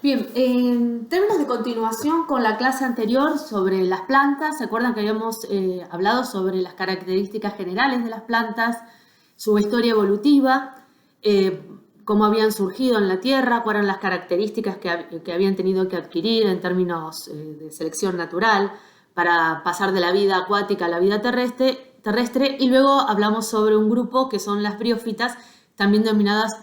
Bien, en términos de continuación con la clase anterior sobre las plantas, ¿se acuerdan que habíamos hablado sobre las características generales de las plantas, su historia evolutiva, cómo habían surgido en la Tierra, cuáles eran las características que habían tenido que adquirir en términos de selección natural para pasar de la vida acuática a la vida terrestre, y luego hablamos sobre un grupo que son las briófitas, también denominadas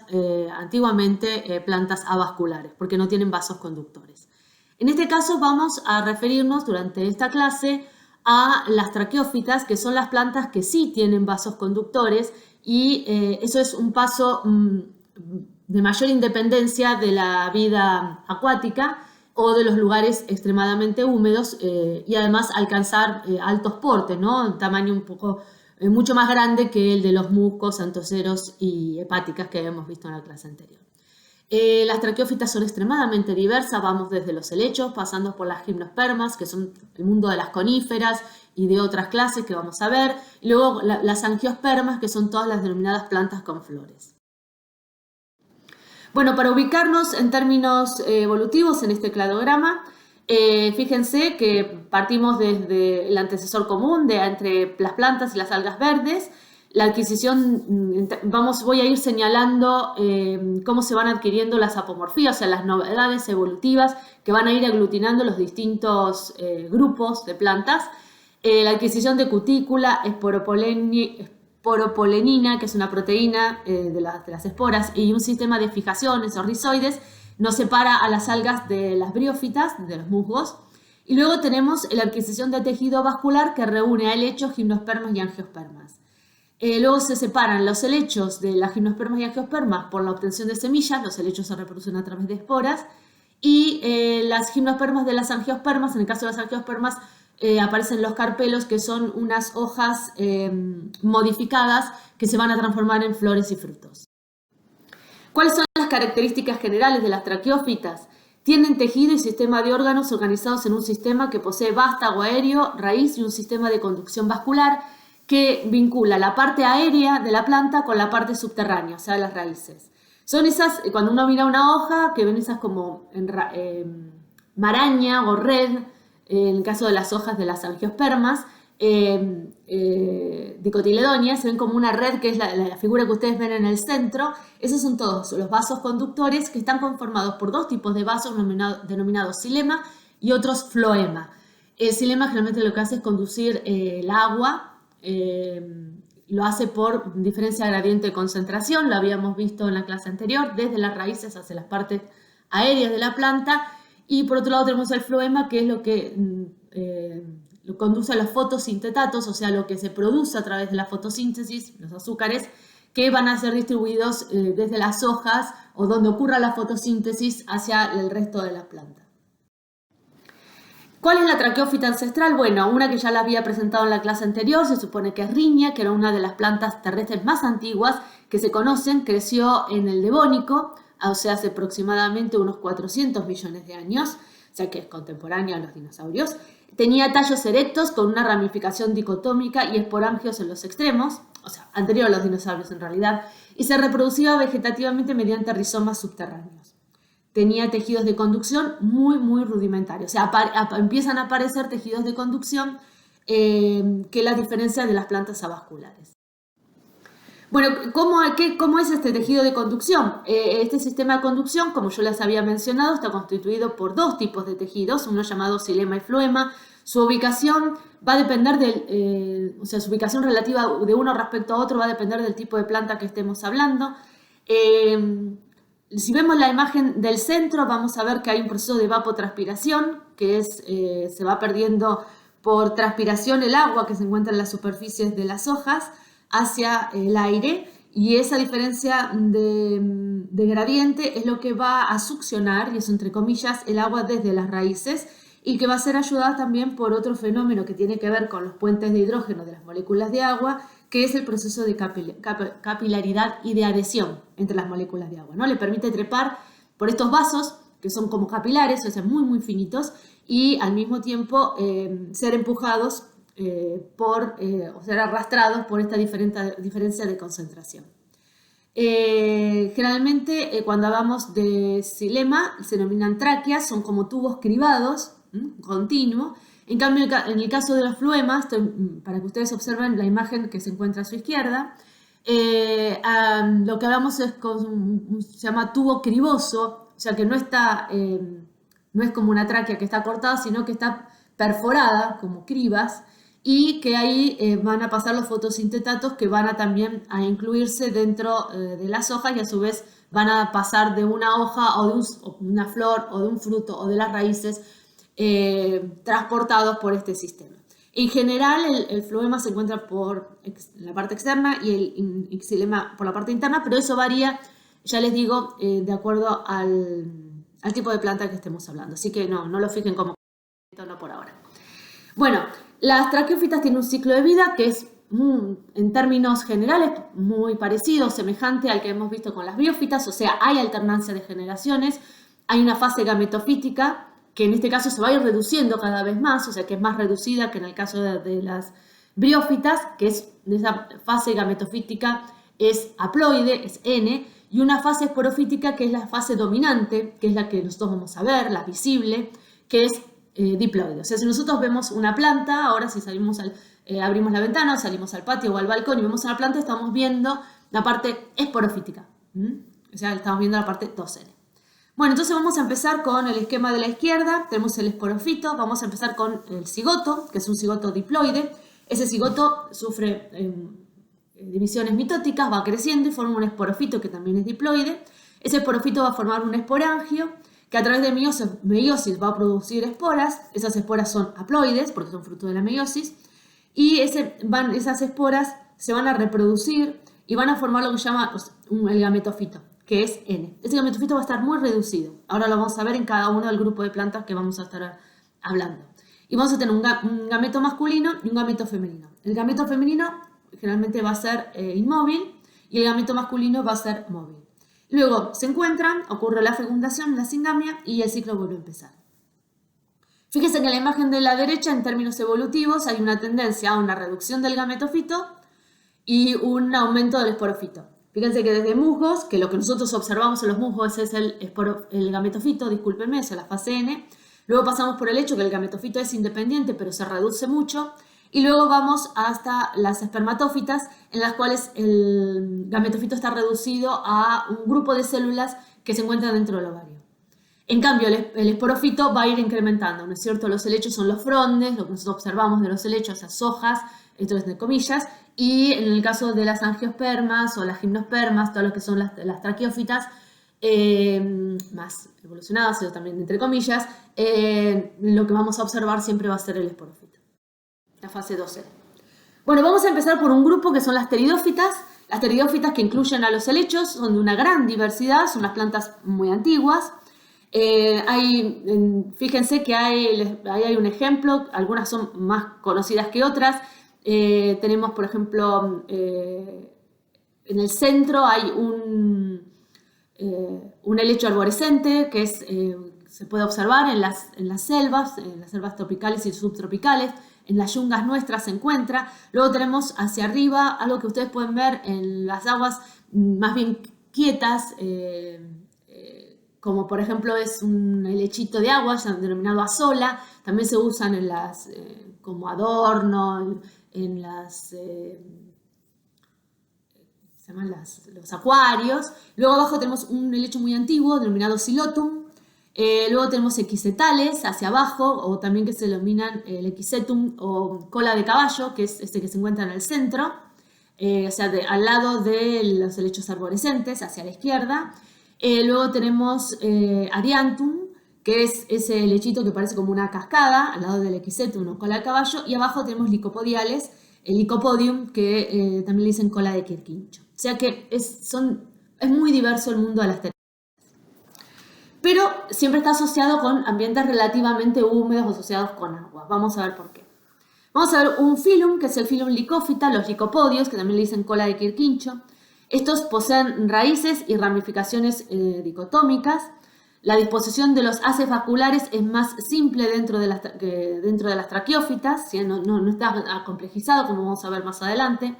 antiguamente plantas avasculares, porque no tienen vasos conductores. En este caso vamos a referirnos durante esta clase a las traqueófitas, que son las plantas que sí tienen vasos conductores, y eso es un paso de mayor independencia de la vida acuática o de los lugares extremadamente húmedos, y además alcanzar altos portes, ¿no? Un tamaño un poco mucho más grande que el de los musgos, antoceros y hepáticas que habíamos visto en la clase anterior. Las traqueófitas son extremadamente diversas, vamos desde los helechos, pasando por las gimnospermas, que son el mundo de las coníferas y de otras clases que vamos a ver, y luego las angiospermas, que son todas las denominadas plantas con flores. Bueno, para ubicarnos en términos evolutivos en este cladograma, fíjense que partimos desde el antecesor común entre las plantas y las algas verdes. La adquisición, voy a ir señalando cómo se van adquiriendo las apomorfías, o sea, las novedades evolutivas que van a ir aglutinando los distintos grupos de plantas. La adquisición de cutícula, esporopolenina, que es una proteína de las esporas, y un sistema de fijaciones o rizoides nos separa a las algas de las briófitas, de los musgos. Y luego tenemos la adquisición de tejido vascular que reúne a helechos, gimnospermas y angiospermas. Luego se separan los helechos de las gimnospermas y angiospermas por la obtención de semillas, los helechos se reproducen a través de esporas, y las gimnospermas de las angiospermas, en el caso de las angiospermas, aparecen los carpelos, que son unas hojas modificadas que se van a transformar en flores y frutos. ¿Cuáles son las características generales de las traqueófitas? Tienen tejido y sistema de órganos organizados en un sistema que posee vástago aéreo, raíz y un sistema de conducción vascular que vincula la parte aérea de la planta con la parte subterránea, o sea, las raíces. Son esas, cuando uno mira una hoja, que ven esas como maraña o red, en el caso de las hojas de las angiospermas, dicotiledóneas, se ven como una red, que es la figura que ustedes ven en el centro. Esos son todos los vasos conductores, que están conformados por dos tipos de vasos denominados xilema y otros floema. El xilema generalmente lo que hace es conducir el agua, lo hace por diferencia de gradiente de concentración, lo habíamos visto en la clase anterior, desde las raíces hacia las partes aéreas de la planta. Y por otro lado tenemos el floema, que es lo que lo conduce a los fotosintetatos, o sea, lo que se produce a través de la fotosíntesis, los azúcares, que van a ser distribuidos desde las hojas o donde ocurra la fotosíntesis hacia el resto de la planta. ¿Cuál es la traqueófita ancestral? Bueno, una que ya la había presentado en la clase anterior, se supone que es riña, que era una de las plantas terrestres más antiguas que se conocen, creció en el Devónico, o sea, hace aproximadamente unos 400 millones de años, o sea que es contemporánea a los dinosaurios. Tenía tallos erectos con una ramificación dicotómica y esporangios en los extremos, o sea, anterior a los dinosaurios en realidad, y se reproducía vegetativamente mediante rizomas subterráneos. Tenía tejidos de conducción muy rudimentarios, o sea, empiezan a aparecer tejidos de conducción que la diferencia de las plantas avasculares. Bueno, ¿cómo es este tejido de conducción? Este sistema de conducción, como yo les había mencionado, está constituido por dos tipos de tejidos, uno llamado xilema y floema. Su ubicación va a depender su ubicación relativa de uno respecto a otro va a depender del tipo de planta que estemos hablando. Si vemos la imagen del centro, vamos a ver que hay un proceso de evapotranspiración, que se va perdiendo por transpiración el agua que se encuentra en las superficies de las hojas hacia el aire, y esa diferencia de gradiente es lo que va a succionar, y eso entre comillas, el agua desde las raíces, y que va a ser ayudada también por otro fenómeno que tiene que ver con los puentes de hidrógeno de las moléculas de agua, que es el proceso de capilaridad y de adhesión entre las moléculas de agua, ¿no? Le permite trepar por estos vasos, que son como capilares, o sea, muy finitos, y al mismo tiempo ser empujados o ser arrastrados por esta diferencia de concentración. Generalmente cuando hablamos de xilema se denominan tráqueas, son como tubos cribados, continuos. En cambio, en el caso de los fluemas, para que ustedes observen la imagen que se encuentra a su izquierda, lo que hablamos es se llama tubo criboso, o sea que no está, no es como una tráquea que está cortada, sino que está perforada como cribas, y que ahí van a pasar los fotosintetatos que van a también a incluirse dentro de las hojas y a su vez van a pasar de una hoja o de una flor o de un fruto o de las raíces transportados por este sistema. En general el floema se encuentra por la parte externa y el xilema por la parte interna, pero eso varía, ya les digo, de acuerdo al tipo de planta que estemos hablando. Así que no lo fijen como no por ahora. Bueno, las traqueófitas tienen un ciclo de vida que es, en términos generales, muy parecido, semejante al que hemos visto con las briófitas, o sea, hay alternancia de generaciones, hay una fase gametofítica, que en este caso se va a ir reduciendo cada vez más, o sea, que es más reducida que en el caso de las briófitas, que es esa fase gametofítica es haploide, es N, y una fase esporofítica que es la fase dominante, que es la que nosotros vamos a ver, la visible, que es diploide. O sea, si nosotros vemos una planta, ahora si salimos abrimos la ventana, o salimos al patio o al balcón y vemos una planta, estamos viendo la parte esporofítica. O sea, estamos viendo la parte 2N. Bueno, entonces vamos a empezar con el esquema de la izquierda. Tenemos el esporofito. Vamos a empezar con el cigoto, que es un cigoto diploide. Ese cigoto sufre divisiones mitóticas, va creciendo y forma un esporofito que también es diploide. Ese esporofito va a formar un esporangio que a través de meiosis va a producir esporas. Esas esporas son haploides porque son fruto de la meiosis. Y esas esporas se van a reproducir y van a formar lo que se llama el gametofito, que es N. Ese gametofito va a estar muy reducido. Ahora lo vamos a ver en cada uno del grupo de plantas que vamos a estar hablando. Y vamos a tener un gameto masculino y un gameto femenino. El gameto femenino generalmente va a ser inmóvil y el gameto masculino va a ser móvil. Luego se encuentran, ocurre la fecundación, la singamia y el ciclo vuelve a empezar. Fíjense que en la imagen de la derecha, en términos evolutivos, hay una tendencia a una reducción del gametofito y un aumento del esporofito. Fíjense que desde musgos, que lo que nosotros observamos en los musgos es el gametofito, discúlpenme, es la fase N. Luego pasamos por el hecho que el gametofito es independiente, pero se reduce mucho. Y luego vamos hasta las espermatófitas, en las cuales el gametofito está reducido a un grupo de células que se encuentran dentro del ovario. En cambio, el esporofito va a ir incrementando, ¿no es cierto? Los helechos son los frondes, lo que nosotros observamos de los helechos, las hojas, esto es de comillas, y en el caso de las angiospermas o las gimnospermas, todo lo que son las traqueófitas, más evolucionadas, pero también entre comillas, lo que vamos a observar siempre va a ser el esporofito. La fase 2N. Bueno, vamos a empezar por un grupo que son las pteridófitas. Las pteridófitas que incluyen a los helechos son de una gran diversidad, son unas plantas muy antiguas. Fíjense que hay un ejemplo, algunas son más conocidas que otras. Tenemos, por ejemplo, en el centro hay un helecho arborescente que se puede observar en las selvas tropicales y subtropicales. En las yungas nuestras se encuentra. Luego tenemos hacia arriba algo que ustedes pueden ver en las aguas más bien quietas, como por ejemplo es un helechito de agua denominado azola. También se usan como adorno en los acuarios. Luego abajo tenemos un helecho muy antiguo denominado Silotum. Luego tenemos equisetales hacia abajo, o también que se denominan el equisetum o cola de caballo, que es este que se encuentra en el centro, o sea, al lado de los helechos arborescentes, hacia la izquierda. Luego tenemos adiantum, que es ese helechito que parece como una cascada, al lado del equisetum o cola de caballo, y abajo tenemos licopodiales, el licopodium, que también le dicen cola de quirquincho. O sea que es muy diverso el mundo de las terapias. Pero siempre está asociado con ambientes relativamente húmedos o asociados con agua. Vamos a ver por qué. Vamos a ver un filum, que es el filum licófita, los licopodios, que también le dicen cola de quirquincho. Estos poseen raíces y ramificaciones dicotómicas. La disposición de los haces vasculares es más simple dentro de las traqueófitas, ¿sí? No está complejizado, como vamos a ver más adelante.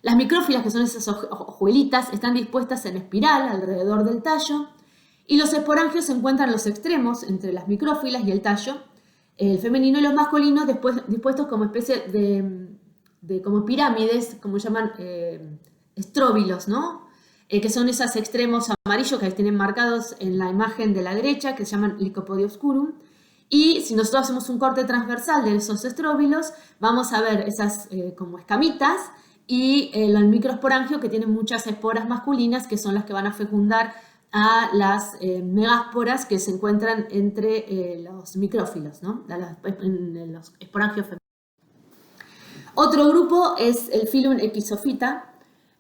Las micrófilas, que son esas hojuelitas, están dispuestas en espiral alrededor del tallo. Y los esporangios se encuentran en los extremos, entre las micrófilas y el tallo, el femenino y los masculinos, dispuestos como especie de como pirámides, como llaman estróbilos, ¿no? Que son esos extremos amarillos que tienen marcados en la imagen de la derecha, que se llaman Lycopodium obscurum. Y si nosotros hacemos un corte transversal de esos estróbilos, vamos a ver esas como escamitas y el microesporangio, que tiene muchas esporas masculinas, que son las que van a fecundar a las megásporas que se encuentran entre los micrófilos, ¿no? En los esporangios femeninos. Otro grupo es el Phylum Echinophyta,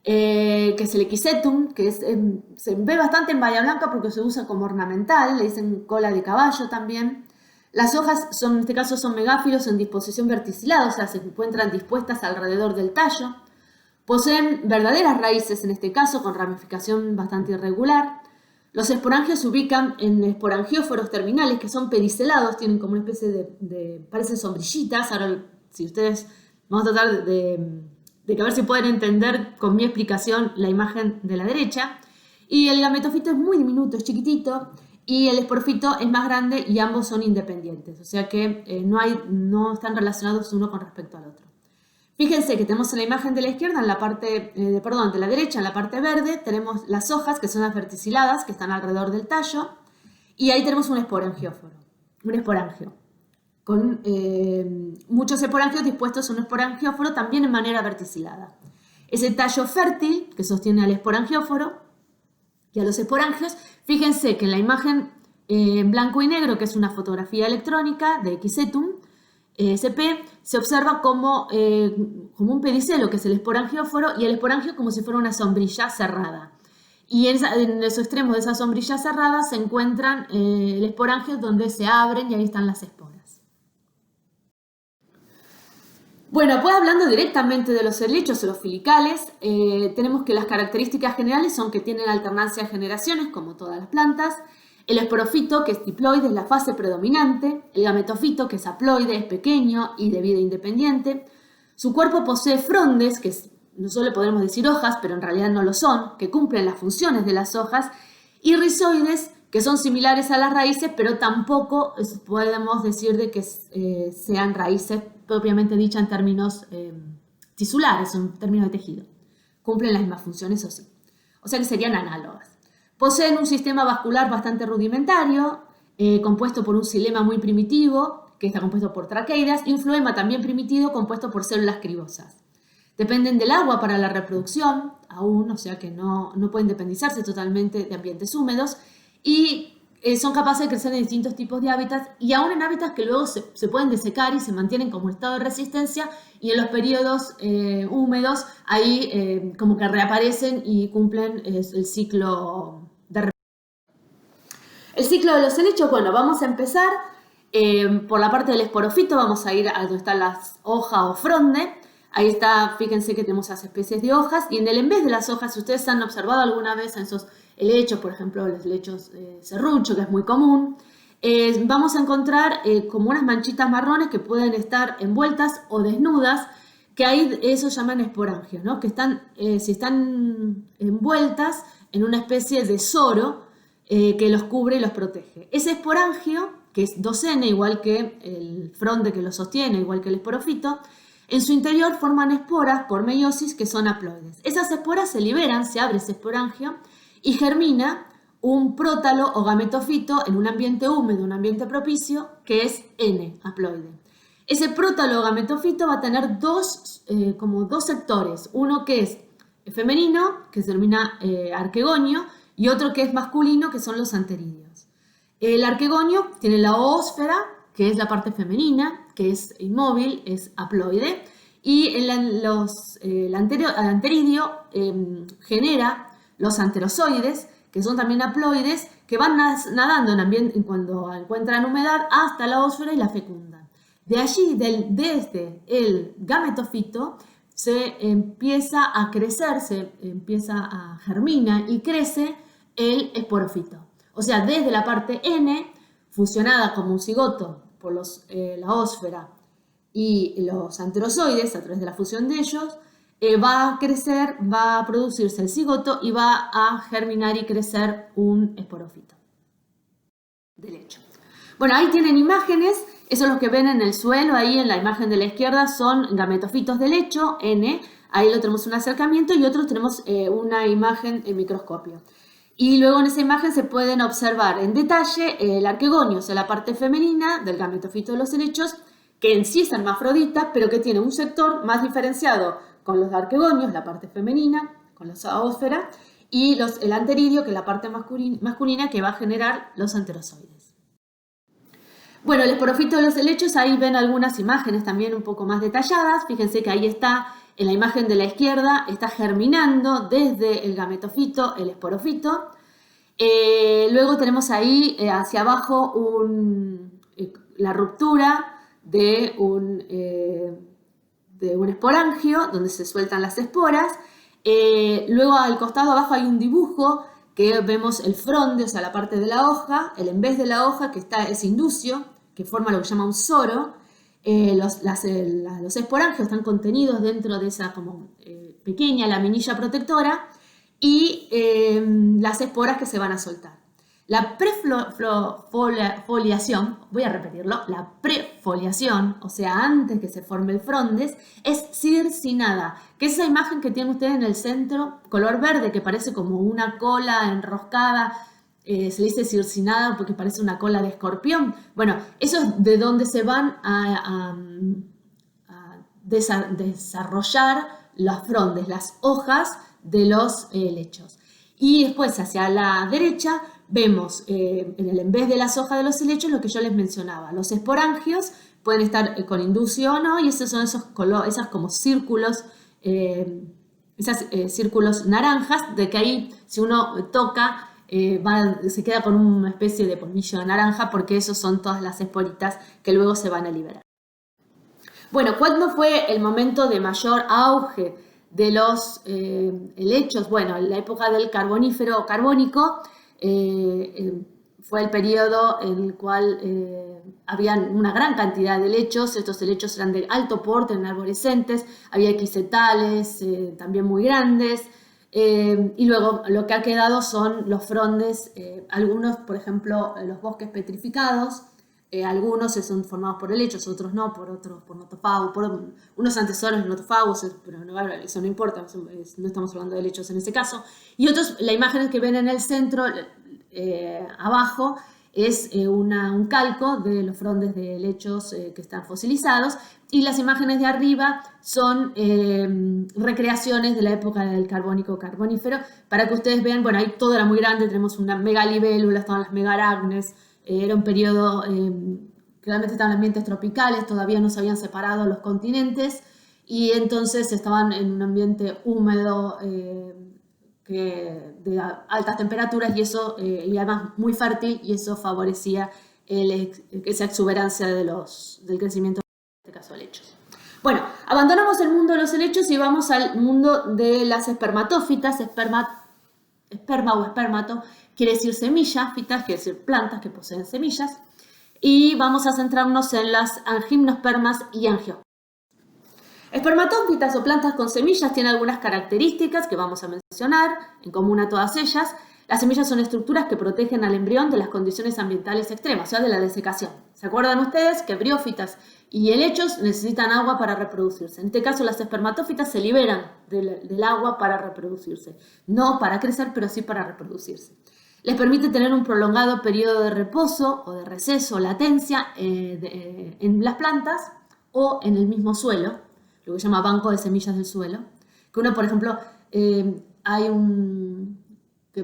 que es el Equisetum, que se ve bastante en Bahía Blanca porque se usa como ornamental, le dicen cola de caballo también. Las hojas en este caso son megáfilos en disposición verticilada, o sea, se encuentran dispuestas alrededor del tallo. Poseen verdaderas raíces en este caso, con ramificación bastante irregular. Los esporangios se ubican en esporangióforos terminales, que son pedicelados, tienen como una especie parecen sombrillitas. Ahora, si ustedes, vamos a tratar de a ver si pueden entender con mi explicación la imagen de la derecha. Y el gametofito es muy diminuto, es chiquitito, y el esporofito es más grande y ambos son independientes, o sea que no están relacionados uno con respecto al otro. Fíjense que tenemos en la imagen de la izquierda, de la derecha, en la parte verde, tenemos las hojas, que son las verticiladas, que están alrededor del tallo, y ahí tenemos un esporangióforo, un esporangio, con muchos esporangios dispuestos en un esporangióforo también en manera verticilada. Ese tallo fértil que sostiene al esporangióforo y a los esporangios, fíjense que en la imagen en blanco y negro, que es una fotografía electrónica de Equisetum, SP, se observa como un pedicelo, que es el esporangióforo, y el esporangio como si fuera una sombrilla cerrada. Y en los extremos de esa sombrilla cerrada se encuentran el esporangio, donde se abren y ahí están las esporas. Bueno, pues hablando directamente de los helechos o los filicales, tenemos que las características generales son que tienen alternancia de generaciones, como todas las plantas. El esporofito, que es diploide, es la fase predominante. El gametofito, que es haploide, es pequeño y de vida independiente. Su cuerpo posee frondes, que nosotros le podemos decir hojas, pero en realidad no lo son, que cumplen las funciones de las hojas. Y rizoides, que son similares a las raíces, pero tampoco podemos decir de que sean raíces propiamente dichas en términos tisulares, en términos de tejido. Cumplen las mismas funciones, o sí. O sea que serían análogas. Poseen un sistema vascular bastante rudimentario, compuesto por un xilema muy primitivo, que está compuesto por traqueidas, y un floema también primitivo, compuesto por células cribosas. Dependen del agua para la reproducción, aún, o sea que no pueden independizarse totalmente de ambientes húmedos, y son capaces de crecer en distintos tipos de hábitats, y aún en hábitats que luego se pueden desecar y se mantienen como estado de resistencia, y en los periodos húmedos ahí como que reaparecen y cumplen el ciclo de reproducción. El ciclo de los helechos, bueno, vamos a empezar por la parte del esporofito, vamos a ir a donde están las hojas o fronde. Ahí está, fíjense que tenemos esas especies de hojas, y en vez de las hojas, si ustedes han observado alguna vez en esos helechos, por ejemplo, los helechos serrucho, que es muy común, vamos a encontrar como unas manchitas marrones que pueden estar envueltas o desnudas, que ahí eso llaman esporangios, ¿no? Que si están envueltas en una especie de soro que los cubre y los protege. Ese esporangio, que es docene, igual que el fronde que lo sostiene, igual que el esporofito, en su interior forman esporas por meiosis que son haploides. Esas esporas se liberan, se abre ese esporangio y germina un prótalo o gametofito en un ambiente húmedo, un ambiente propicio, que es N, haploide. Ese prótalo o gametofito va a tener como dos sectores, uno que es femenino, que se denomina arquegonio, y otro que es masculino, que son los anteridios. El arquegonio tiene la oósfera, que es la parte femenina, que es inmóvil, es haploide, y el anteridio genera los anterozoides, que son también haploides, que van nadando cuando encuentran humedad hasta la oósfera y la fecundan. De allí, desde el gametofito, se empieza a crecer, germina y crece el esporofito. O sea, desde la parte N, fusionada como un cigoto por la ósfera y los anterozoides, a través de la fusión de ellos, va a crecer, va a producirse el cigoto y va a germinar y crecer un esporófito de lecho. Bueno, ahí tienen imágenes, eso es lo que ven en el suelo, ahí en la imagen de la izquierda son gametofitos de lecho, N, ahí lo tenemos un acercamiento y otro tenemos una imagen en microscopio. Y luego en esa imagen se pueden observar en detalle el arquegonio, o sea, la parte femenina del gametofito de los helechos, que en sí es hermafrodita, pero que tiene un sector más diferenciado con los arquegonios, la parte femenina, con la zoósfera, y el anteridio, que es la parte masculina, que va a generar los anterozoides. Bueno, el esporófito de los helechos, ahí ven algunas imágenes también un poco más detalladas. Fíjense que ahí está, en la imagen de la izquierda, está germinando desde el gametofito el esporófito. Luego tenemos ahí hacia abajo la ruptura de un esporangio, donde se sueltan las esporas. Luego al costado abajo hay un dibujo que vemos el fronde, o sea, la parte de la hoja, el en vez de la hoja, que está ese inducio, que forma lo que se llama un soro. Los esporangios están contenidos dentro de esa como pequeña laminilla protectora y las esporas que se van a soltar. La prefoliación, voy a repetirlo, la prefoliación, o sea, antes que se forme el frondes, es circinada, que es esa imagen que tienen ustedes en el centro, color verde, que parece como una cola enroscada, se le dice circinada porque parece una cola de escorpión. Bueno, eso es de donde se van a desarrollar los frondes, las hojas de los helechos. Y después hacia la derecha vemos en vez de las hojas de los helechos lo que yo les mencionaba. Los esporangios pueden estar con inducio o no, y esos son esas como círculos, círculos naranjas, de que ahí si uno toca se queda con una especie de polvillo de naranja, porque esos son todas las esporitas que luego se van a liberar. Bueno, ¿cuándo fue el momento de mayor auge de los helechos? Bueno, en la época del carbonífero carbónico fue el periodo en el cual había una gran cantidad de helechos. Estos helechos eran de alto porte, eran arborescentes, había equisetales también muy grandes. Y luego lo que ha quedado son los frondes, algunos, por ejemplo, los bosques petrificados. Algunos son formados por helechos, otros no, por notofagos, por unos antecesores notofagos, pero no, eso no importa, no estamos hablando de helechos en ese caso. Y otros, la imagen que ven en el centro, abajo, es un calco de los frondes de helechos que están fosilizados, y las imágenes de arriba son recreaciones de la época del carbonífero, para que ustedes vean, bueno, ahí todo era muy grande, tenemos una megalibélula, estaban las megaracnes. Era un periodo, claramente estaban en ambientes tropicales, todavía no se habían separado los continentes, y entonces estaban en un ambiente húmedo de altas temperaturas, y eso, y además muy fértil, y eso favorecía esa exuberancia del crecimiento, en este caso, helechos. Bueno, abandonamos el mundo de los helechos y vamos al mundo de las espermatófitas. Esperma o espermato quiere decir semilla, fitas quiere decir plantas que poseen semillas, y vamos a centrarnos en las gimnospermas y angiospermas. Espermatófitas o plantas con semillas tienen algunas características que vamos a mencionar, en común a todas ellas. Las semillas son estructuras que protegen al embrión de las condiciones ambientales extremas, o sea, de la desecación. ¿Se acuerdan ustedes que briófitas y helechos necesitan agua para reproducirse? En este caso, las espermatófitas se liberan del agua para reproducirse. No para crecer, pero sí para reproducirse. Les permite tener un prolongado periodo de reposo o de receso o latencia en las plantas o en el mismo suelo, lo que se llama banco de semillas del suelo. Que uno, por ejemplo, que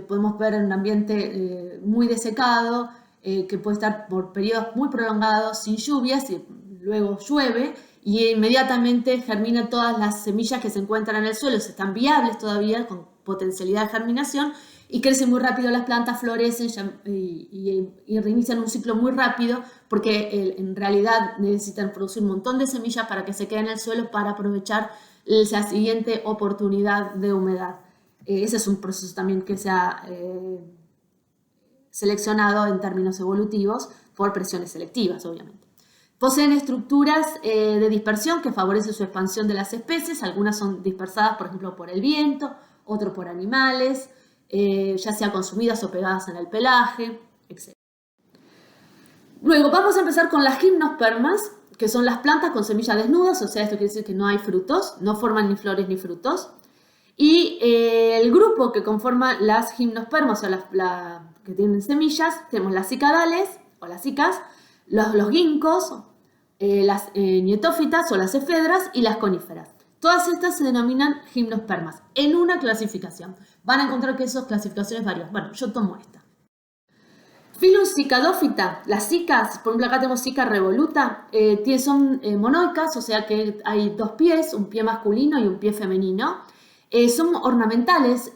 podemos ver en un ambiente muy desecado, que puede estar por periodos muy prolongados sin lluvias, y luego llueve y inmediatamente germinan todas las semillas que se encuentran en el suelo, están viables todavía, con potencialidad de germinación, y crecen muy rápido las plantas, florecen y reinician un ciclo muy rápido, porque en realidad necesitan producir un montón de semillas para que se queden en el suelo para aprovechar la siguiente oportunidad de humedad. Ese es un proceso también que se ha seleccionado en términos evolutivos por presiones selectivas, obviamente. Poseen estructuras de dispersión que favorecen su expansión de las especies. Algunas son dispersadas, por ejemplo, por el viento, otras por animales, ya sea consumidas o pegadas en el pelaje, etc. Luego vamos a empezar con las gimnospermas, que son las plantas con semillas desnudas, o sea, esto quiere decir que no hay frutos, no forman ni flores ni frutos. Y el grupo que conforma las gimnospermas, o sea, que tienen semillas, tenemos las cicadales, o las cicas, los ginkgos, las nietófitas o las efedras y las coníferas. Todas estas se denominan gimnospermas en una clasificación. Van a encontrar que esas clasificaciones varían. Bueno, yo tomo esta. Filum cicadófita, las cicas, por ejemplo acá tenemos cica revoluta, son monoicas, o sea que hay dos pies, un pie masculino y un pie femenino. Son ornamentales,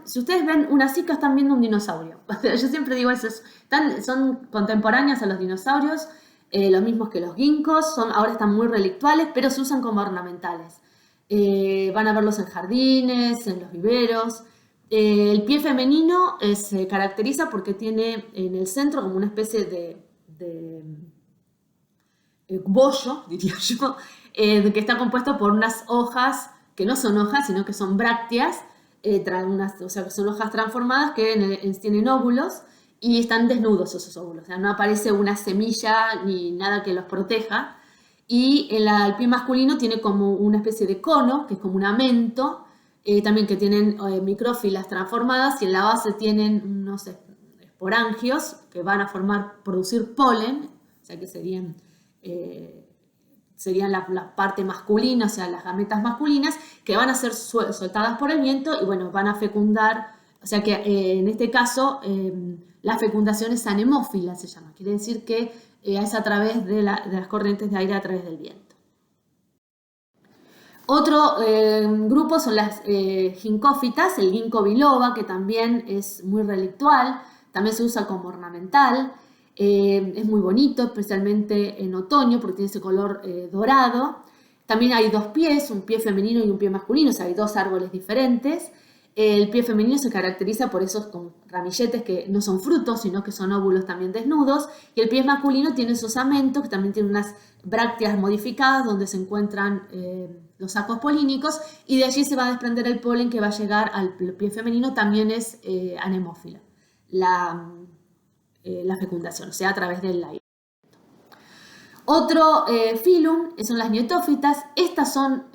si ustedes ven una cica están viendo un dinosaurio. Yo siempre digo eso, son contemporáneas a los dinosaurios, los mismos que los ginkgos, ahora están muy relictuales, pero se usan como ornamentales. Van a verlos en jardines, en los viveros. El pie femenino se caracteriza porque tiene en el centro como una especie de bollo, diría yo, que está compuesto por unas hojas, que no son hojas, sino que son brácteas, o sea, que son hojas transformadas que tienen óvulos y están desnudos esos óvulos. O sea, no aparece una semilla ni nada que los proteja. Y el pie masculino tiene como una especie de cono, que es como un amento, también que tienen micrófilas transformadas y en la base tienen unos esporangios que van a producir polen, o sea que serían la parte masculina, o sea, las gametas masculinas, que van a ser soltadas por el viento y bueno, van a fecundar, o sea que en este caso la fecundación es anemófila, se llama, quiere decir que es a través de las corrientes de aire a través del viento. Otro grupo son las ginkgófitas, el ginkgo biloba, que también es muy relictual, también se usa como ornamental, es muy bonito, especialmente en otoño porque tiene ese color dorado. También hay dos pies, un pie femenino y un pie masculino, o sea, hay dos árboles diferentes. El pie femenino se caracteriza por esos con ramilletes que no son frutos, sino que son óvulos también desnudos. Y el pie masculino tiene esos amentos, que también tienen unas brácteas modificadas donde se encuentran los sacos polínicos. Y de allí se va a desprender el polen que va a llegar al pie femenino, también es anemófila, la fecundación, o sea, a través del aire. Otro filum son las nietófitas. Estas son,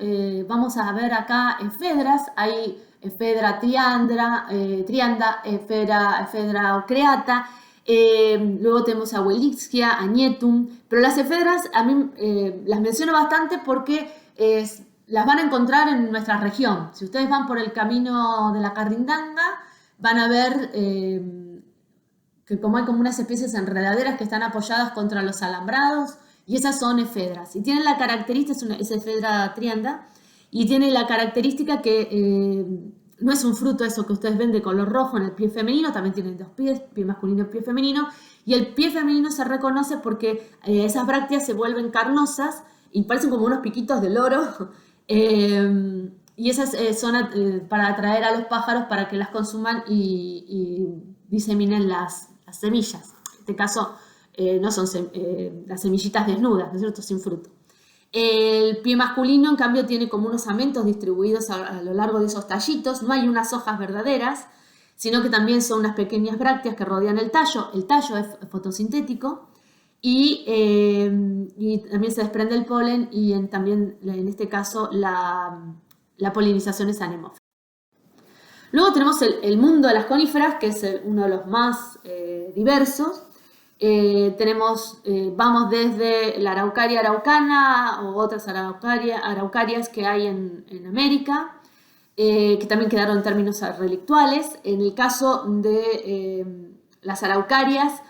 vamos a ver acá, efedras. Hay efedra trianda, efedra ocreata. Luego tenemos a Wellitzkia, a Nietum. Pero las efedras a mí las menciono bastante porque las van a encontrar en nuestra región. Si ustedes van por el camino de la Carrindanga, van a ver que como hay como unas especies enredaderas que están apoyadas contra los alambrados, y esas son efedras. Y tienen la característica, es efedra trianda, y tiene la característica que no es un fruto eso que ustedes ven de color rojo en el pie femenino, también tienen dos pies, pie masculino y pie femenino, y el pie femenino se reconoce porque esas brácteas se vuelven carnosas y parecen como unos piquitos de loro, y esas son para atraer a los pájaros para que las consuman y diseminen las semillas. En este caso no son las semillitas desnudas, ¿no es cierto?, sin fruto. El pie masculino, en cambio, tiene como unos amentos distribuidos a lo largo de esos tallitos. No hay unas hojas verdaderas, sino que también son unas pequeñas brácteas que rodean el tallo. El tallo es fotosintético y también se desprende el polen y también en este caso la polinización es anemófila. Luego tenemos el mundo de las coníferas, que es uno de los más diversos. Vamos desde la araucaria araucana o otras araucarias que hay en América, que también quedaron en términos relictuales. En el caso de las araucarias,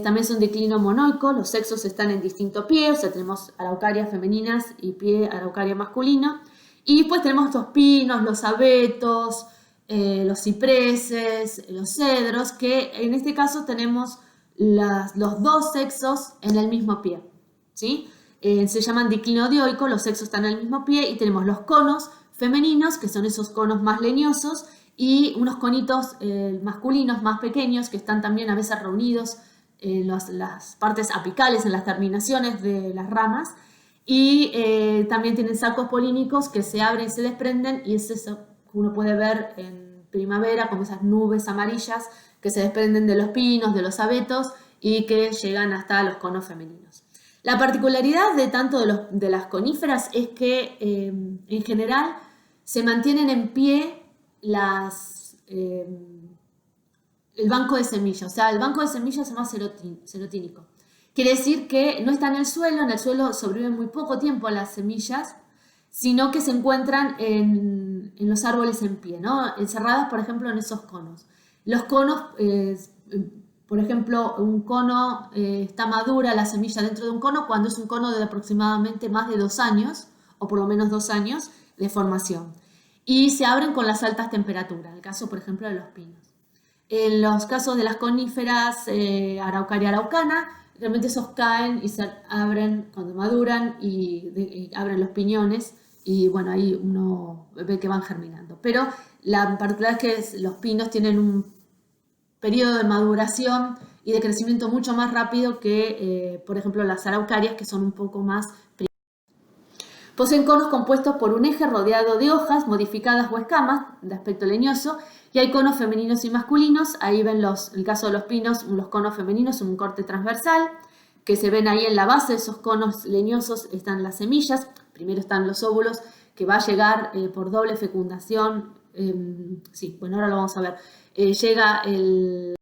también son de declino monoico, los sexos están en distinto pie, o sea, tenemos araucarias femeninas y pie araucaria masculino. Y después tenemos estos pinos, los abetos, los cipreses, los cedros, que en este caso tenemos los dos sexos en el mismo pie, ¿sí? Se llaman declino dioico, los sexos están en el mismo pie y tenemos los conos femeninos, que son esos conos más leñosos, y unos conitos masculinos más pequeños que están también a veces reunidos las partes apicales, en las terminaciones de las ramas, y también tienen sacos polínicos que se abren y se desprenden, y es eso que uno puede ver en primavera, como esas nubes amarillas que se desprenden de los pinos, de los abetos, y que llegan hasta los conos femeninos. La particularidad de tanto de las coníferas es que en general se mantienen en pie el banco de semillas, o sea, el banco de semillas se llama serotínico. Quiere decir que no está en el suelo sobreviven muy poco tiempo las semillas, sino que se encuentran en los árboles en pie, ¿no? Encerradas, por ejemplo, en esos conos. Los conos, por ejemplo, un cono está madura la semilla dentro de un cono cuando es un cono de aproximadamente más de 2 años, o por lo menos 2 años de formación. Y se abren con las altas temperaturas, el caso, por ejemplo, de los pinos. En los casos de las coníferas Araucaria araucana, realmente esos caen y se abren cuando maduran y abren los piñones, y bueno, ahí uno ve que van germinando. Pero la particularidad es que los pinos tienen un periodo de maduración y de crecimiento mucho más rápido que, por ejemplo, las araucarias, que son un poco más primeras. Poseen conos compuestos por un eje rodeado de hojas modificadas o escamas de aspecto leñoso, y hay conos femeninos y masculinos. Ahí ven el caso de los pinos, los conos femeninos, un corte transversal, que se ven ahí en la base de esos conos leñosos están las semillas. Primero están los óvulos, que va a llegar por doble fecundación. Bueno, ahora lo vamos a ver. Llega el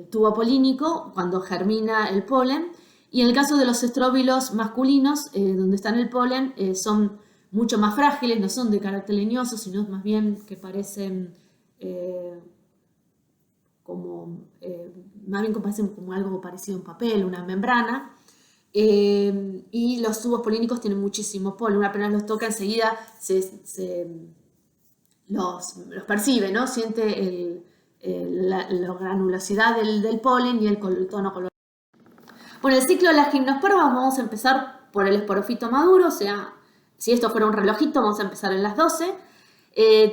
tubo polínico cuando germina el polen, y en el caso de los estróbilos masculinos, donde está el polen, son mucho más frágiles, no son de carácter leñoso, sino más bien que parecen más bien parecen como algo parecido a un papel, una membrana. Y los tubos polínicos tienen muchísimo polen. Una apenas los toca, enseguida los percibe, ¿no? Siente la granulosidad del polen y el tono color. Bueno, el ciclo de las gimnospermas, vamos a empezar por el esporofito maduro, o sea, si esto fuera un relojito, vamos a empezar en las 12.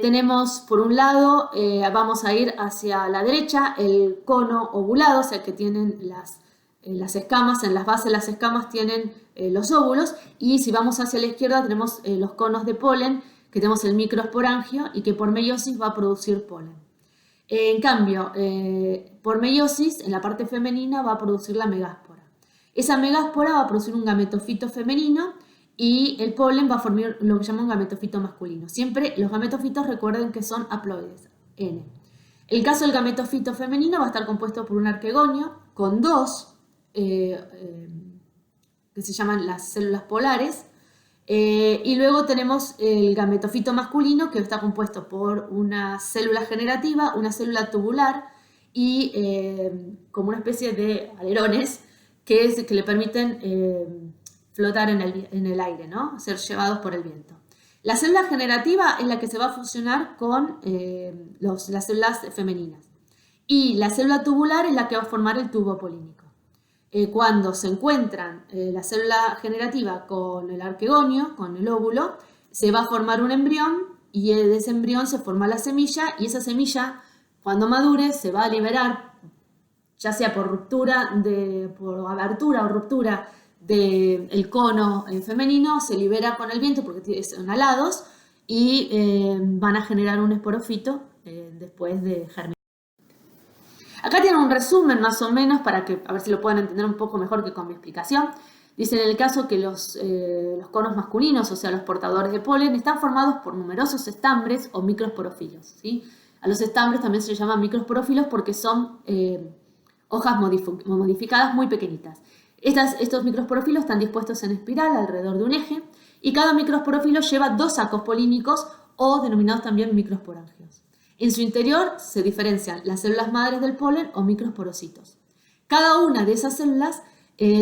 Tenemos por un lado, vamos a ir hacia la derecha, el cono ovulado, o sea que tienen las escamas, en las bases de las escamas tienen los óvulos, y si vamos hacia la izquierda tenemos los conos de polen, que tenemos el microesporangio y que por meiosis va a producir polen. En cambio, por meiosis, en la parte femenina va a producir la megáspora. Esa megáspora va a producir un gametofito femenino, y el polen va a formar lo que llama un gametofito masculino. Siempre los gametofitos, recuerden que son haploides, N. El caso del gametofito femenino va a estar compuesto por un arquegonio con dos, que se llaman las células polares, y luego tenemos el gametofito masculino, que está compuesto por una célula generativa, una célula tubular y como una especie de alerones que le permiten flotar en el aire, ¿no? Ser llevados por el viento. La célula generativa es la que se va a fusionar con las células femeninas, y la célula tubular es la que va a formar el tubo polínico. Cuando se encuentran la célula generativa con el arquegonio, con el óvulo, se va a formar un embrión, y de ese embrión se forma la semilla, y esa semilla, cuando madure, se va a liberar, ya sea por abertura o ruptura del cono femenino, se libera con el viento porque son alados, y van a generar un esporofito después de germinar. Acá tienen un resumen más o menos para que a ver si lo pueden entender un poco mejor que con mi explicación. Dicen en el caso que los conos masculinos, o sea los portadores de polen, están formados por numerosos estambres o microesporófilos, ¿sí? A los estambres también se les llama microesporófilos porque son hojas modificadas muy pequeñitas. Estos microesporófilos están dispuestos en espiral alrededor de un eje, y cada microesporófilo lleva 2 sacos polínicos, o denominados también microesporangios. En su interior se diferencian las células madres del polen o microesporocitos. Cada una de esas células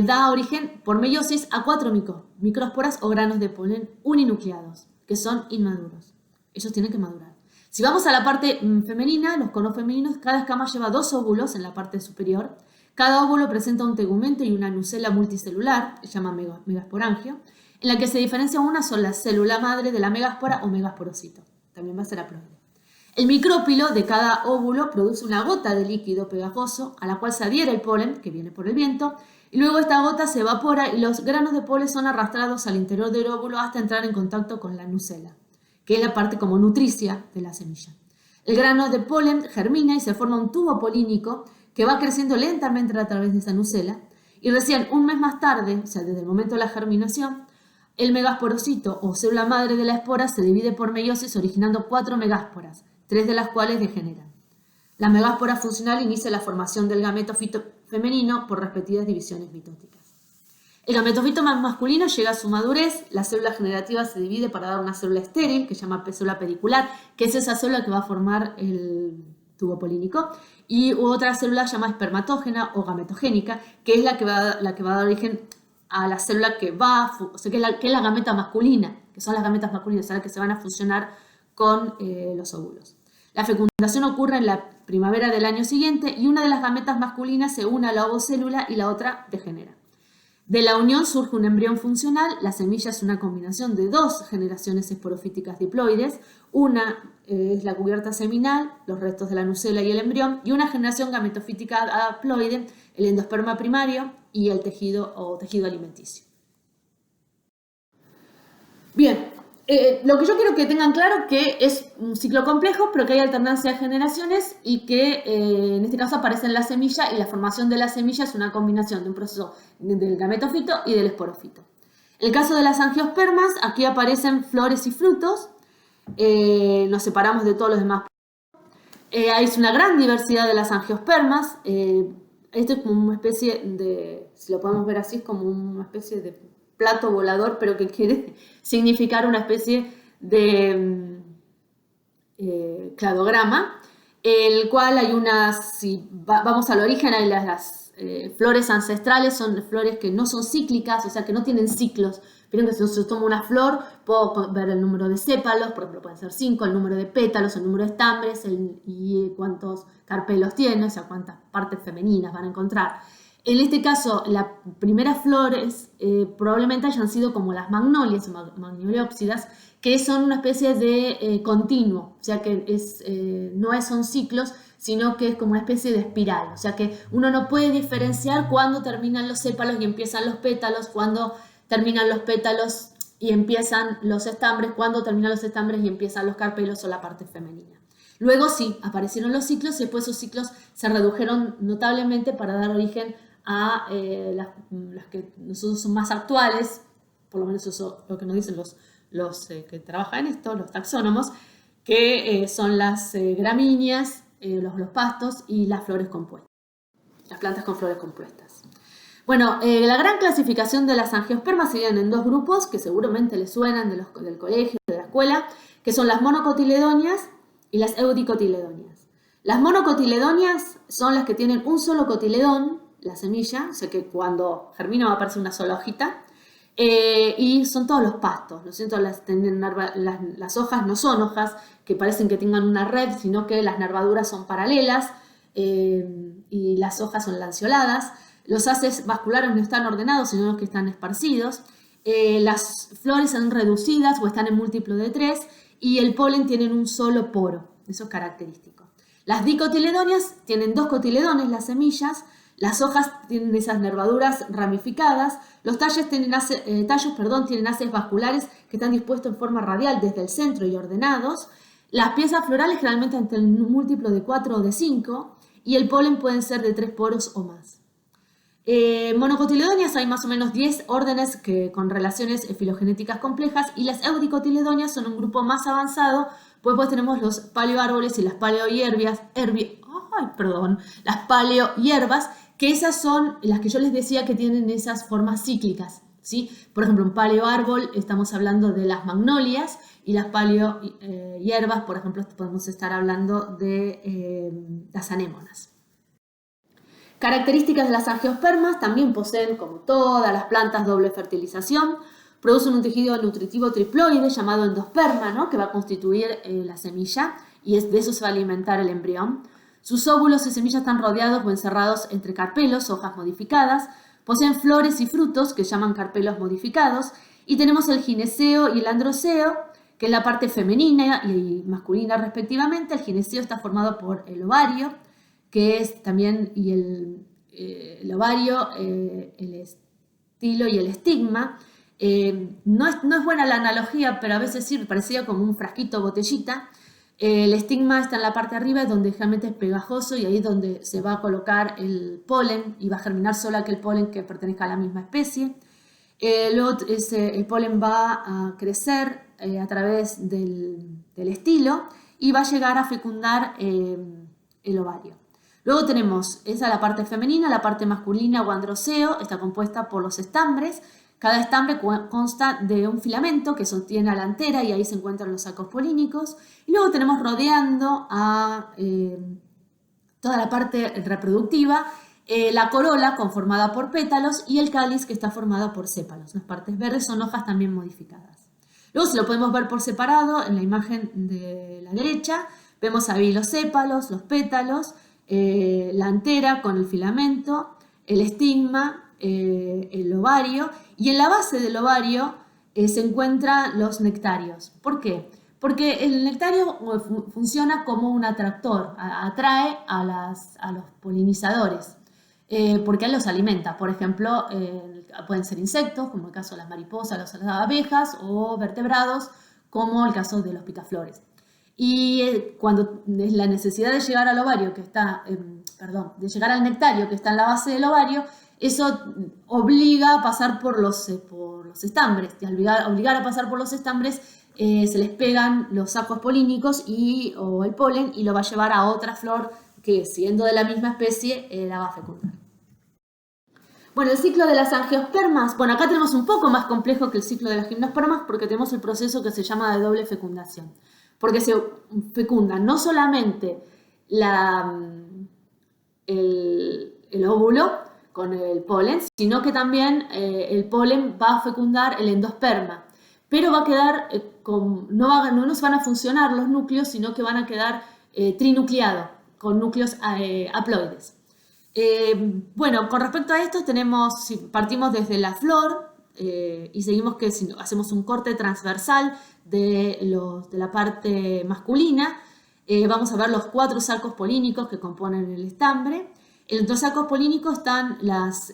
da origen por meiosis a 4 microesporas o granos de polen uninucleados, que son inmaduros. Ellos tienen que madurar. Si vamos a la parte femenina, los conos femeninos, cada escama lleva 2 óvulos en la parte superior. Cada óvulo presenta un tegumento y una nucela multicelular, se llama megasporangio, en la que se diferencia una sola célula madre de la megáspora o megasporocito. También va a ser haploide. El micrópilo de cada óvulo produce una gota de líquido pegajoso a la cual se adhiere el polen, que viene por el viento, y luego esta gota se evapora y los granos de polen son arrastrados al interior del óvulo hasta entrar en contacto con la nucela, que es la parte como nutricia de la semilla. El grano de polen germina y se forma un tubo polínico que va creciendo lentamente a través de esa nucela, y recién un mes más tarde, o sea, desde el momento de la germinación, el megasporocito o célula madre de la espora se divide por meiosis originando 4 megásporas, 3 de las cuales degeneran. La megáspora funcional inicia la formación del gametofito femenino por respectivas divisiones mitóticas. El gametofito masculino llega a su madurez, la célula generativa se divide para dar una célula estéril, que se llama célula pedicular, que es esa célula que va a formar el tubo polínico, y otra célula llamada espermatógena o gametogénica, que es la que va a dar origen a la célula que va, o sea, que es la gameta masculina, que son las gametas masculinas, las que se van a fusionar con los óvulos. La fecundación ocurre en la primavera del año siguiente y una de las gametas masculinas se une a la ovocélula y la otra degenera. De la unión surge un embrión funcional. La semilla es una combinación de 2 generaciones esporofíticas diploides. Una es la cubierta seminal, los restos de la nucela y el embrión, y una generación gametofítica haploide, el endosperma primario y el tejido o tejido alimenticio. Bien, lo que yo quiero que tengan claro que es un ciclo complejo, pero que hay alternancia de generaciones y que en este caso aparece en la semilla, y la formación de la semilla es una combinación de un proceso del gametofito y del esporofito. En el caso de las angiospermas, aquí aparecen flores y frutos, nos separamos de todos los demás. Hay una gran diversidad de las angiospermas. Esto es como una especie de, si lo podemos ver así, es como una especie de plato volador, pero que quiere significar una especie de cladograma, el cual hay unas, si vamos al origen, hay las flores ancestrales, son flores que no son cíclicas, o sea que no tienen ciclos. Vieron que si yo tomo una flor, puedo ver el número de sépalos, por ejemplo, pueden ser 5, el número de pétalos, el número de estambres, y cuántos carpelos tiene, o sea, cuántas partes femeninas van a encontrar. En este caso, las primeras flores probablemente hayan sido como las magnolias o magnoliópsidas, que son una especie de continuo, o sea que no son ciclos, sino que es como una especie de espiral, o sea que uno no puede diferenciar cuándo terminan los sépalos y empiezan los pétalos, cuándo terminan los pétalos y empiezan los estambres, cuándo terminan los estambres y empiezan los carpelos o la parte femenina. Luego sí, aparecieron los ciclos y después esos ciclos se redujeron notablemente para dar origen a las que nosotros son más actuales, por lo menos eso es lo que nos dicen los que trabajan en esto, los taxónomos, que son las gramíneas, los pastos y las flores compuestas, las plantas con flores compuestas. Bueno, la gran clasificación de las angiospermas se dividen en 2 grupos que seguramente les suenan del colegio, de la escuela, que son las monocotiledóneas y las eudicotiledóneas. Las monocotiledóneas son las que tienen un solo cotiledón, la semilla, o sea que cuando germina va a aparecer una sola hojita, y son todos los pastos, ¿no es cierto? Las hojas no son hojas que parecen que tengan una red, sino que las nervaduras son paralelas y las hojas son lanceoladas. Los haces vasculares no están ordenados, sino que están esparcidos. Las flores son reducidas o están en múltiplo de 3 y el polen tienen un solo poro, eso es característico. Las dicotiledóneas tienen 2 cotiledones, las semillas. Las hojas tienen esas nervaduras ramificadas. Los tallos tienen haces vasculares que están dispuestos en forma radial desde el centro y ordenados. Las piezas florales generalmente entre un múltiplo de 4 o de 5 y el polen pueden ser de 3 poros o más. Monocotiledóneas hay más o menos 10 órdenes con relaciones filogenéticas complejas, y las eudicotiledóneas son un grupo más avanzado, pues tenemos los paleoárboles y las paleohierbas, las paleohierbas, que esas son las que yo les decía que tienen esas formas cíclicas, ¿sí? Por ejemplo, un paleoárbol estamos hablando de las magnolias, y las paleohierbas, por ejemplo, podemos estar hablando de las anémonas. Características de las angiospermas: también poseen, como todas las plantas, doble fertilización, producen un tejido nutritivo triploide llamado endosperma, ¿no? Que va a constituir la semilla, y de eso se va a alimentar el embrión. Sus óvulos y semillas están rodeados o encerrados entre carpelos, hojas modificadas, poseen flores y frutos que llaman carpelos modificados, y tenemos el gineceo y el androceo, que es la parte femenina y masculina respectivamente. El gineceo está formado por el ovario, que es también, y el ovario, el estilo y el estigma. No es buena la analogía, pero a veces sí, parecía como un frasquito o botellita. El estigma está en la parte de arriba, donde generalmente es pegajoso, y ahí es donde se va a colocar el polen y va a germinar solo aquel polen que pertenezca a la misma especie. Luego el polen va a crecer a través del estilo y va a llegar a fecundar el ovario. Luego tenemos, esa es la parte femenina. La parte masculina o androceo está compuesta por los estambres. Cada estambre consta de un filamento que sostiene a la antera, y ahí se encuentran los sacos polínicos. Y luego tenemos rodeando a toda la parte reproductiva, la corola conformada por pétalos y el cáliz, que está formado por sépalos. Las partes verdes son hojas también modificadas. Luego, si lo podemos ver por separado, en la imagen de la derecha vemos ahí los sépalos, los pétalos, la antera con el filamento, el estigma, el ovario, y en la base del ovario se encuentran los nectarios. ¿Por qué? Porque el nectario funciona como un atractor, atrae a los polinizadores, porque él los alimenta. Por ejemplo, pueden ser insectos, como el caso de las mariposas, las abejas, o vertebrados, como el caso de los picaflores. Y cuando es la necesidad de llegar al ovario, de llegar al nectario que está en la base del ovario, eso obliga a pasar por los estambres. Y al obligar a pasar por los estambres, se les pegan los sacos polínicos o el polen, y lo va a llevar a otra flor que, siendo de la misma especie, la va a fecundar. Bueno, el ciclo de las angiospermas. Bueno, acá tenemos un poco más complejo que el ciclo de las gimnospermas, porque tenemos el proceso que se llama de doble fecundación. Porque se fecunda no solamente el óvulo con el polen, sino que también el polen va a fecundar el endosperma. Pero va a quedar, no se van a funcionar los núcleos, sino que van a quedar trinucleados, con núcleos haploides. Bueno, con respecto a esto si partimos desde la flor y seguimos si hacemos un corte transversal de la parte masculina, vamos a ver los 4 sacos polínicos que componen el estambre. En los sacos polínicos están los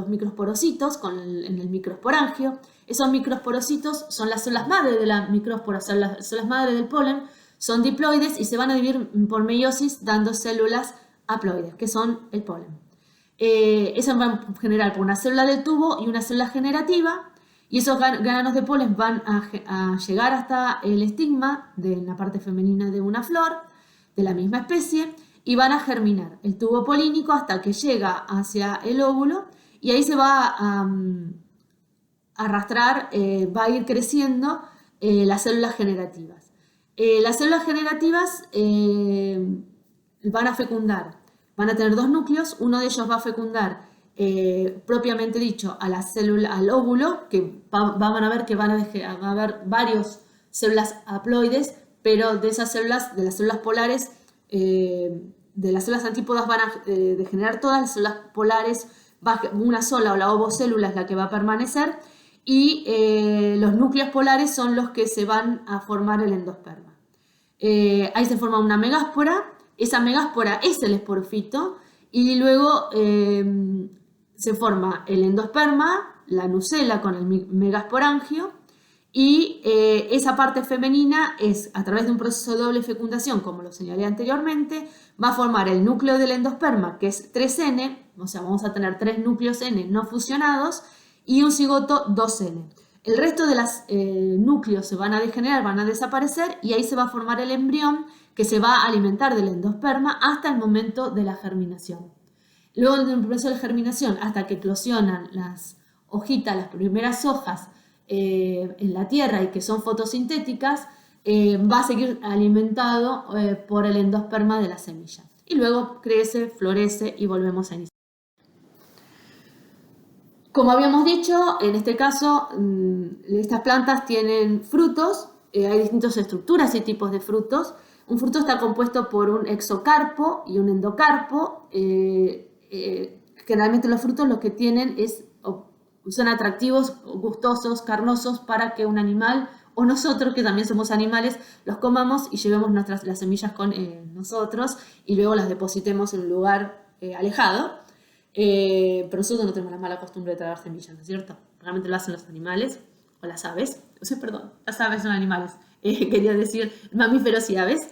microsporocitos en el microsporangio. Esos microsporocitos son las células madre de la microspora, son las células madre del polen, son diploides y se van a dividir por meiosis, dando células haploides, que son el polen. Eso va a generar por una célula del tubo y una célula generativa, y esos granos de polen van a llegar hasta el estigma de la parte femenina de una flor de la misma especie, y van a germinar el tubo polínico hasta que llega hacia el óvulo, y ahí se va a arrastrar, va a ir creciendo las células generativas. Las células generativas van a fecundar, van a tener 2 núcleos. Uno de ellos va a fecundar, propiamente dicho, al óvulo, que van a ver que va a haber varias células haploides, pero de esas células, de las células polares, de las células antípodas van a degenerar todas. Las células polares, una sola o la ovocélula es la que va a permanecer, y los núcleos polares son los que se van a formar el endosperma. Ahí se forma una megáspora. Esa megáspora es el esporofito, y luego se forma el endosperma, la nucela con el megasporangio, y esa parte femenina a través de un proceso de doble fecundación, como lo señalé anteriormente, va a formar el núcleo del endosperma, que es 3N, o sea, vamos a tener 3 núcleos N no fusionados, y un cigoto 2N. El resto de los núcleos se van a degenerar, van a desaparecer, y ahí se va a formar el embrión, que se va a alimentar del endosperma hasta el momento de la germinación. Luego, en el proceso de germinación, hasta que eclosionan las hojitas, las primeras hojas en la tierra, y que son fotosintéticas, va a seguir alimentado por el endosperma de la semilla. Y luego crece, florece y volvemos a iniciar. Como habíamos dicho, en este caso, estas plantas tienen frutos. Hay distintas estructuras y tipos de frutos. Un fruto está compuesto por un exocarpo y un endocarpo. Generalmente los frutos lo que tienen son atractivos, gustosos, carnosos, para que un animal o nosotros, que también somos animales, los comamos y llevemos las semillas con nosotros y luego las depositemos en un lugar alejado. Pero nosotros no tenemos la mala costumbre de traer semillas, ¿no es cierto? Realmente lo hacen los animales o las aves. O sea, perdón, las aves son animales. Quería decir mamíferos y aves.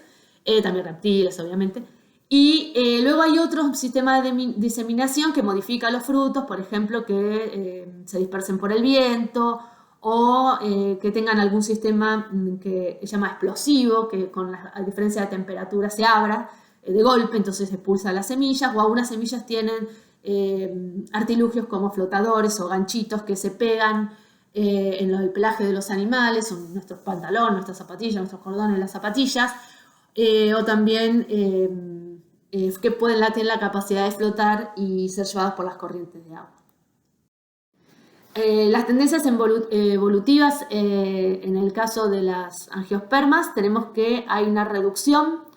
También reptiles, obviamente. Y luego hay otro sistema de diseminación que modifica los frutos, por ejemplo, que se dispersen por el viento o que tengan algún sistema que se llama explosivo, que con a diferencia de temperatura se abra de golpe, entonces expulsa las semillas, o algunas semillas tienen artilugios como flotadores o ganchitos que se pegan en el pelaje de los animales, son nuestros pantalones, nuestras zapatillas, nuestros cordones, las zapatillas, o también que pueden tener la capacidad de flotar y ser llevados por las corrientes de agua. Las tendencias evolutivas, en el caso de las angiospermas, tenemos que hay una reducción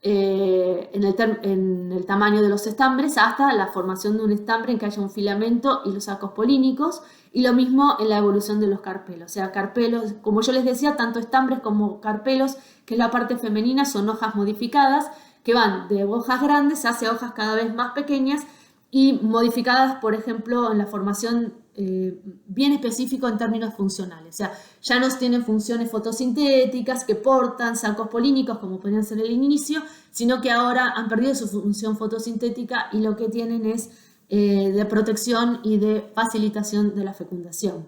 en el tamaño de los estambres hasta la formación de un estambre en que haya un filamento y los sacos polínicos, y lo mismo en la evolución de los carpelos. O sea, carpelos, como yo les decía, tanto estambres como carpelos, que es la parte femenina, son hojas modificadas que van de hojas grandes hacia hojas cada vez más pequeñas y modificadas, por ejemplo, en la formación bien específico en términos funcionales. O sea, ya no tienen funciones fotosintéticas que portan sacos polínicos como podían ser en el inicio, sino que ahora han perdido su función fotosintética y lo que tienen es de protección y de facilitación de la fecundación.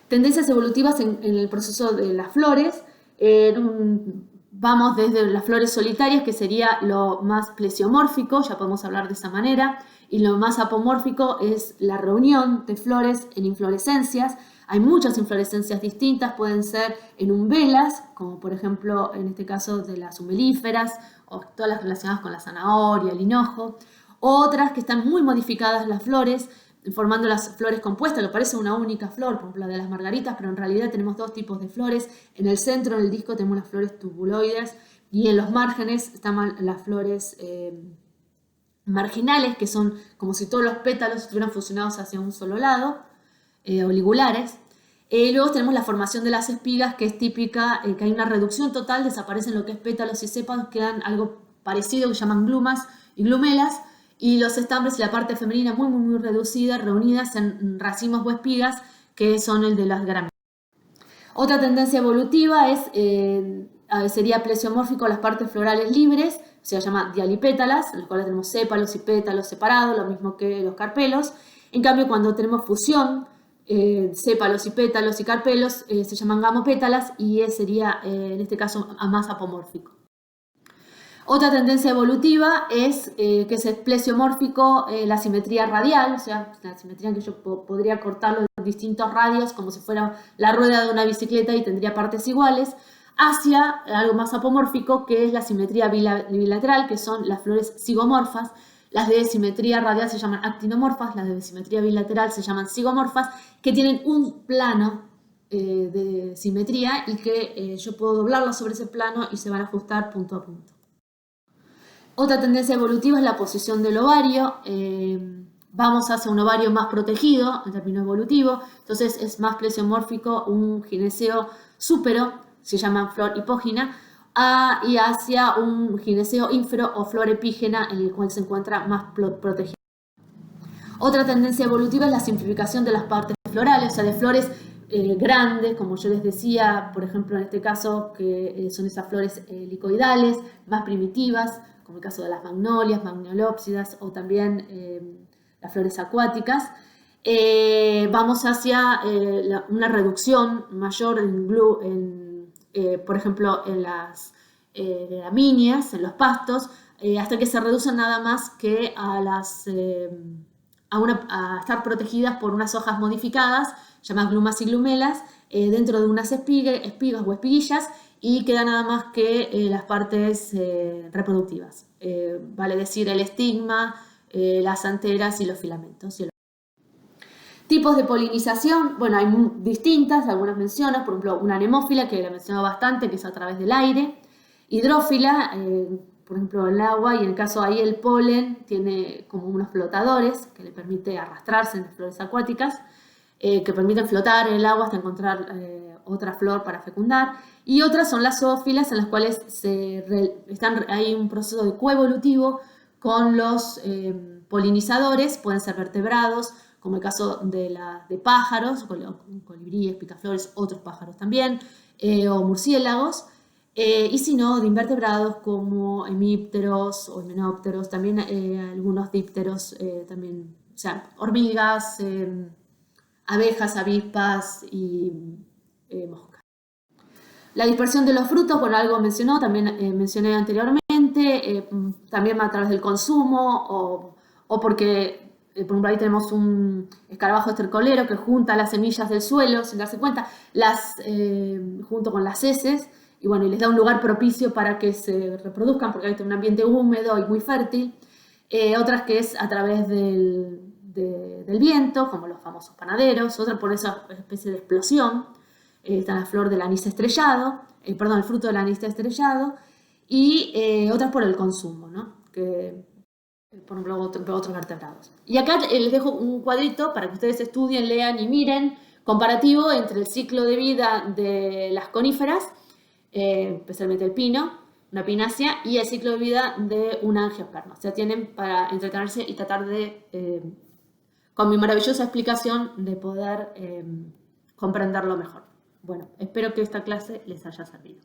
Tendencias evolutivas en el proceso de las flores. Vamos desde las flores solitarias, que sería lo más plesiomórfico, ya podemos hablar de esa manera, y lo más apomórfico es la reunión de flores en inflorescencias. Hay muchas inflorescencias distintas, pueden ser en umbelas, como por ejemplo en este caso de las umelíferas, o todas las relacionadas con la zanahoria, el hinojo. Otras que están muy modificadas las flores, formando las flores compuestas, que parece una única flor, por ejemplo la de las margaritas, pero en realidad tenemos dos tipos de flores. En el centro del disco tenemos las flores tubuloides y en los márgenes están las flores marginales, que son como si todos los pétalos estuvieran fusionados hacia un solo lado, oligulares. Luego tenemos la formación de las espigas, que es típica, que hay una reducción total, desaparecen lo que es pétalos y sépalos, quedan algo parecido que llaman glumas y glumelas, y los estambres y la parte femenina muy reducida, reunidas en racimos o espigas, que son el de las gramineas. Otra tendencia evolutiva sería plesiomórfico las partes florales libres, se llama dialipétalas, en los cuales tenemos sépalos y pétalos separados, lo mismo que los carpelos. En cambio, cuando tenemos fusión, sépalos y pétalos y carpelos, se llaman gamopétalas y sería, en este caso, más apomórfico. Otra tendencia evolutiva es que es plesiomórfico la simetría radial, o sea, la simetría en que yo podría cortarlo en distintos radios como si fuera la rueda de una bicicleta y tendría partes iguales, hacia algo más apomórfico, que es la simetría bilateral, que son las flores zigomorfas. Las de simetría radial se llaman actinomorfas, las de simetría bilateral se llaman zigomorfas, que tienen un plano de simetría y que yo puedo doblarlas sobre ese plano y se van a ajustar punto a punto. Otra tendencia evolutiva es la posición del ovario. Vamos hacia un ovario más protegido en términos evolutivos, entonces es más plesiomórfico un gineceo súpero, se llama flor hipógina, y hacia un gineceo ínfero o flor epígena, en el cual se encuentra más protegido. Otra tendencia evolutiva es la simplificación de las partes florales, o sea, de flores grandes, como yo les decía, por ejemplo en este caso, que son esas flores helicoidales, más primitivas, como el caso de las magnolias, magnolopsidas, o también las flores acuáticas. Vamos hacia una reducción mayor por ejemplo, en las gramíneas, en los pastos, hasta que se reducen nada más que a estar protegidas por unas hojas modificadas, llamadas glumas y glumelas, dentro de unas espigas o espiguillas, y queda nada más que las partes reproductivas, vale decir el estigma, las anteras y los filamentos. Tipos de polinización, bueno, hay distintas, algunas mencionas, por ejemplo, una anemófila, que la menciono bastante, que es a través del aire. Hidrófila, por ejemplo, el agua, y en el caso ahí el polen tiene como unos flotadores que le permite arrastrarse en las flores acuáticas, que permiten flotar en el agua hasta encontrar otra flor para fecundar, y otras son las zoófilas, en las cuales hay un proceso de coevolutivo con los polinizadores, pueden ser vertebrados, como el caso de pájaros, colibríes, picaflores, otros pájaros también, o murciélagos, y si no, de invertebrados como hemípteros o himenópteros, también algunos dípteros, también, o sea, hormigas, abejas, avispas y moscas. La dispersión de los frutos, bueno, algo mencioné anteriormente, también a través del consumo o porque, por ejemplo, ahí tenemos un escarabajo estercolero que junta las semillas del suelo, sin darse cuenta, junto con las heces, y bueno, y les da un lugar propicio para que se reproduzcan, porque hay un ambiente húmedo y muy fértil. Otras que es a través del viento, como los famosos panaderos, otra por esa especie de explosión. Está la flor del anís estrellado, el fruto del anís estrellado, y otras por el consumo, ¿no? Que, por ejemplo, otros vertebrados. Y acá les dejo un cuadrito para que ustedes estudien, lean y miren, comparativo entre el ciclo de vida de las coníferas, especialmente el pino, una pinácea, y el ciclo de vida de una angiosperma. O sea, tienen para entretenerse y tratar de, con mi maravillosa explicación, de poder comprenderlo mejor. Bueno, espero que esta clase les haya servido.